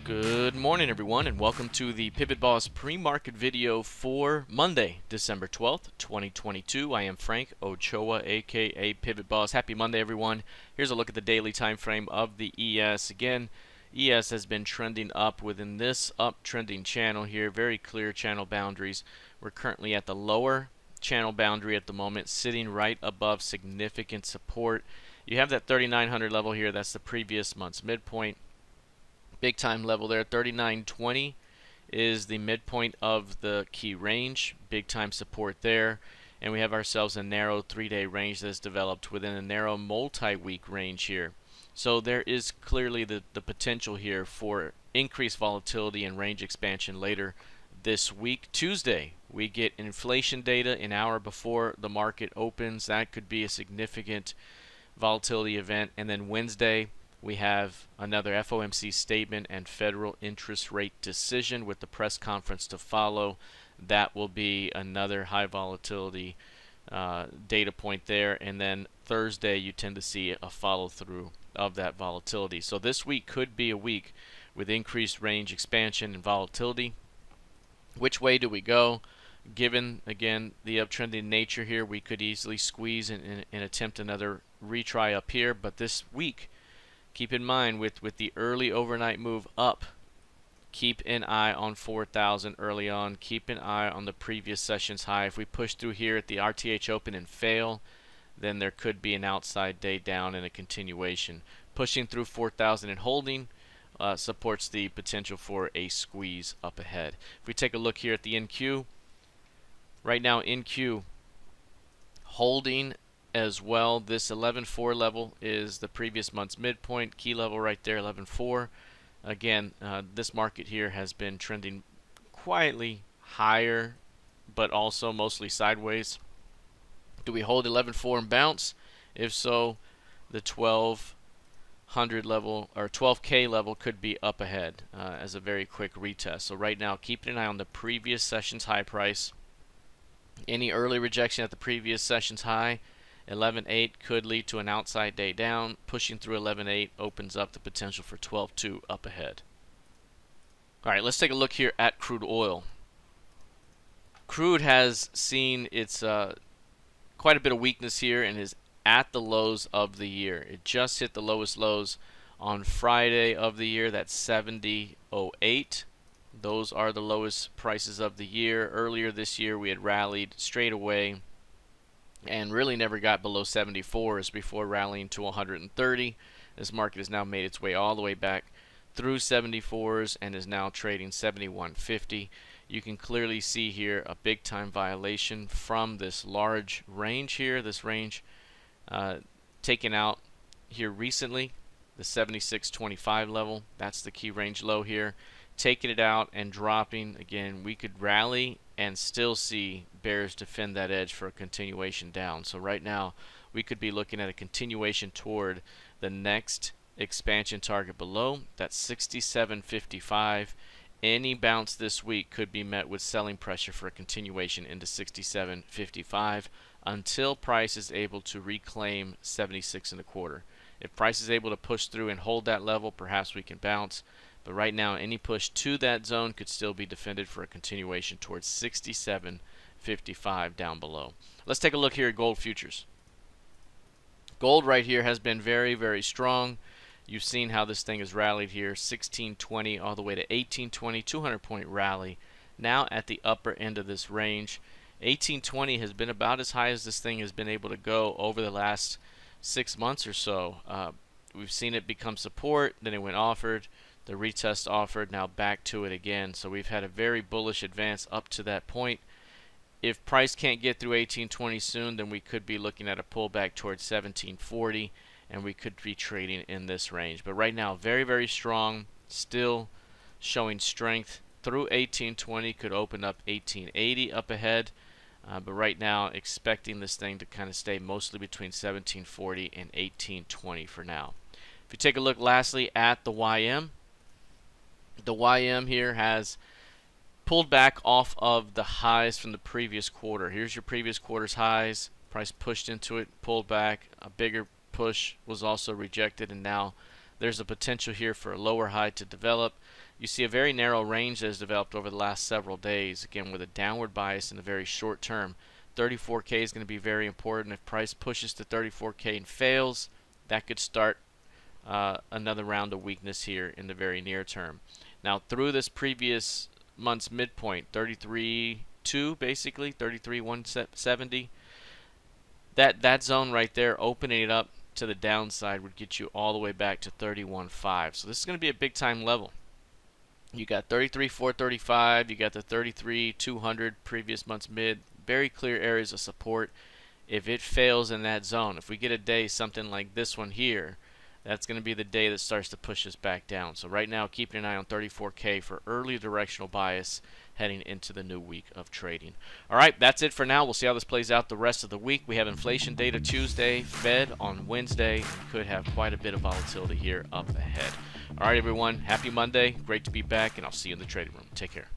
Good morning, everyone, and welcome to the PivotBoss pre-market video for Monday, December 12th, 2022. I am Frank Ochoa, aka PivotBoss. Happy Monday, everyone. Here's a look at the daily time frame of the ES. Again, ES has been trending up within this uptrending channel here. Very clear channel boundaries. We're currently at the lower channel boundary at the moment, sitting right above significant support. You have that 3,900 level here. That's the previous month's midpoint. Big time level there. 39.20 is the midpoint of the key range. Big time support there. And we have ourselves a narrow 3-day range that's developed within a narrow multi-week range here. So there is clearly the potential here for increased volatility and range expansion later this week. Tuesday, we get inflation data an hour before the market opens. That could be a significant volatility event. And then Wednesday, we have another FOMC statement and federal interest rate decision with the press conference to follow. That will be another high volatility data point there. And then Thursday, you tend to see a follow through of that volatility. So this week could be a week with increased range expansion and volatility. Which way do we go? Given, again, the uptrending nature here, we could easily squeeze and attempt another retry up here. But this week, keep in mind, with the early overnight move up, keep an eye on 4,000 early on. Keep an eye on the previous session's high. If we push through here at the RTH open and fail, then there could be an outside day down and a continuation. Pushing through 4,000 and holding supports the potential for a squeeze up ahead. If we take a look here at the NQ, right now NQ holding as well. This 11.4 level is the previous month's midpoint. Key level right there, 11.4. Again, this market here has been trending quietly higher, but also mostly sideways. Do we hold 11.4 and bounce? If so, the 1,200 level or 12K level could be up ahead as a very quick retest. So right now, keeping an eye on the previous session's high price. Any early rejection at the previous session's high, 11.8 could lead to an outside day down. Pushing through 11.8 opens up the potential for 12.2 up ahead. All right, let's take a look here at crude oil. Crude has seen its quite a bit of weakness here and is at the lows of the year. It just hit the lowest lows on Friday of the year. That's 70.08. Those are the lowest prices of the year. Earlier this year, we had rallied straight away and really never got below 74s before rallying to 130. This market has now made its way all the way back through 74s and is now trading 71.50. You can clearly see here a big time violation from this large range here. This range taken out here recently, the 76.25 level. That's the key range low here. Taking it out and dropping again, we could rally and still see bears defend that edge for a continuation down. So right now we could be looking at a continuation toward the next expansion target below. That's 67.55. Any bounce this week could be met with selling pressure for a continuation into 67.55 until price is able to reclaim 76.25. If price is able to push through and hold that level, perhaps we can bounce. But right now, any push to that zone could still be defended for a continuation towards 67.55 down below. Let's take a look here at gold futures. Gold right here has been very, very strong. You've seen how this thing has rallied here, 16.20 all the way to 18.20, 200-point rally. Now at the upper end of this range. 18.20 has been about as high as this thing has been able to go over the last 6 months or so. We've seen it become support, then it went offered. The retest offered, now back to it again. So we've had a very bullish advance up to that point. If price can't get through 18.20 soon, then we could be looking at a pullback towards 17.40, and we could be trading in this range. But right now, very, very strong, still showing strength through 18.20, could open up 18.80 up ahead. But right now, expecting this thing to kind of stay mostly between 17.40 and 18.20 for now. If you take a look lastly at the YM, the YM here has pulled back off of the highs from the previous quarter. Here's your previous quarter's highs. Price pushed into it, pulled back. A bigger push was also rejected, and now there's a potential here for a lower high to develop. you see a very narrow range that has developed over the last several days, again with a downward bias in the very short term. 34K is going to be very important. If price pushes to 34K and fails, that could start another round of weakness here in the very near term. Now through this previous month's midpoint, 33.2 basically, 33.170, that zone right there, opening it up to the downside, would get you all the way back to 31.5. So this is going to be a big time level. You got 33.435, you got the 33.200 previous month's mid, very clear areas of support. If it fails in that zone, if we get a day something like this one here, that's going to be the day that starts to push us back down. So right now, keeping an eye on 34K for early directional bias heading into the new week of trading. All right, that's it for now. We'll see how this plays out the rest of the week. We have inflation data Tuesday, Fed on Wednesday, and could have quite a bit of volatility here up ahead. All right, everyone, happy Monday. Great to be back, and I'll see you in the trading room. Take care.